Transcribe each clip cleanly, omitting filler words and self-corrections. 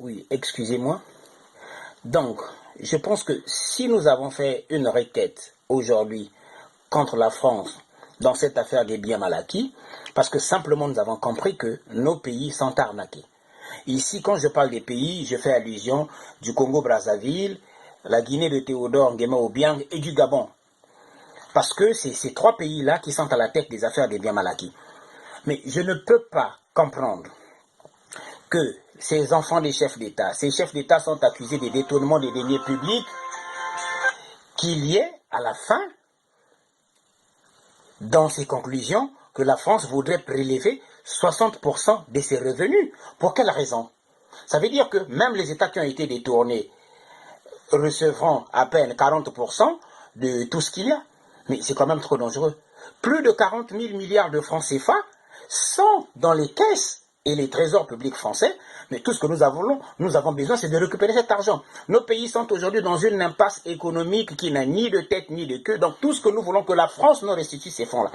Oui, excusez-moi. Donc, je pense que si nous avons fait une requête aujourd'hui contre la France dans cette affaire des biens mal acquis, parce que simplement nous avons compris que nos pays sont arnaqués. Ici, quand je parle des pays, je fais allusion du Congo-Brazzaville, la Guinée de Théodore Nguema Obiang et du Gabon. Parce que c'est ces trois pays-là qui sont à la tête des affaires des biens mal acquis. Mais je ne peux pas comprendre que ces enfants des chefs d'État, ces chefs d'État sont accusés de détournement des deniers publics, qu'il y ait à la fin, dans ces conclusions, que la France voudrait prélever 60% de ses revenus. Pour quelle raison? Ça veut dire que même les États qui ont été détournés recevront à peine 40% de tout ce qu'il y a. Mais c'est quand même trop dangereux. Plus de 40 000 milliards de francs CFA sont dans les caisses et les trésors publics français, mais tout ce que nous avons besoin, c'est de récupérer cet argent. Nos pays sont aujourd'hui dans une impasse économique qui n'a ni de tête ni de queue, donc tout ce que nous voulons que la France nous restitue ces fonds-là.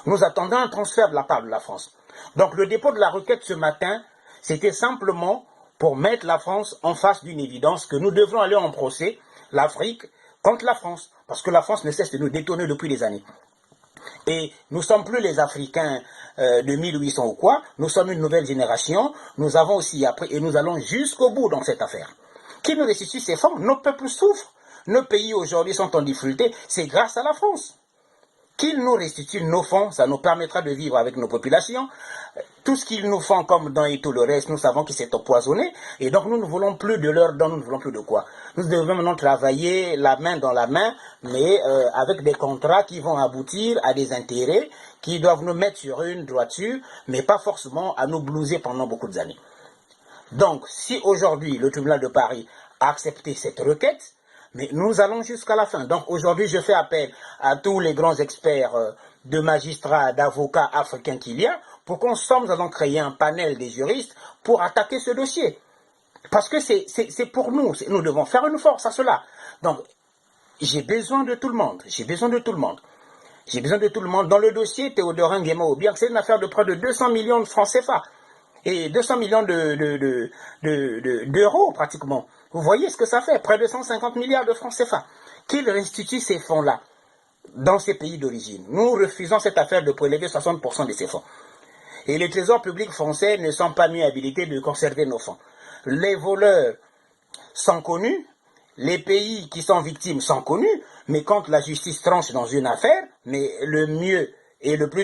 Nous attendons un transfert de la part de la France. Donc le dépôt de la requête ce matin, c'était simplement pour mettre la France en face d'une évidence que nous devrons aller en procès, l'Afrique contre la France, parce que la France ne cesse de nous détourner depuis des années. Et nous ne sommes plus les Africains de 1800 ou quoi, nous sommes une nouvelle génération, nous avons aussi appris et nous allons jusqu'au bout dans cette affaire. Qui nous restitue ces fonds? Nos peuples souffrent, nos pays aujourd'hui sont en difficulté, c'est grâce à la France. Qu'ils nous restituent nos fonds, ça nous permettra de vivre avec nos populations. Tout ce qu'ils nous font comme dans et tout le reste, nous savons que c'est empoisonné. Et donc nous ne voulons plus de leur don, nous ne voulons plus de quoi. Nous devons maintenant travailler la main dans la main, mais avec des contrats qui vont aboutir à des intérêts qui doivent nous mettre sur une droiture, mais pas forcément à nous blouser pendant beaucoup d'années. Donc, si aujourd'hui le tribunal de Paris a accepté cette requête, mais nous allons jusqu'à la fin. Donc aujourd'hui, je fais appel à tous les grands experts de magistrats, d'avocats africains qu'il y a, pour qu'ensemble, nous allons créer un panel des juristes pour attaquer ce dossier. Parce que c'est pour nous, nous devons faire une force à cela. Donc, j'ai besoin de tout le monde, j'ai besoin de tout le monde. J'ai besoin de tout le monde. Dans le dossier Théodore Nguema Obiang, c'est une affaire de près de 200 millions de francs CFA. Et 200 millions d'euros pratiquement. Vous voyez ce que ça fait, près de 150 milliards de francs CFA. Qu'ils restituent ces fonds-là dans ces pays d'origine. Nous refusons cette affaire de prélever 60% de ces fonds. Et les trésors publics français ne sont pas mieux habilités de conserver nos fonds. Les voleurs sont connus, les pays qui sont victimes sont connus, mais quand la justice tranche dans une affaire, mais le mieux et le plus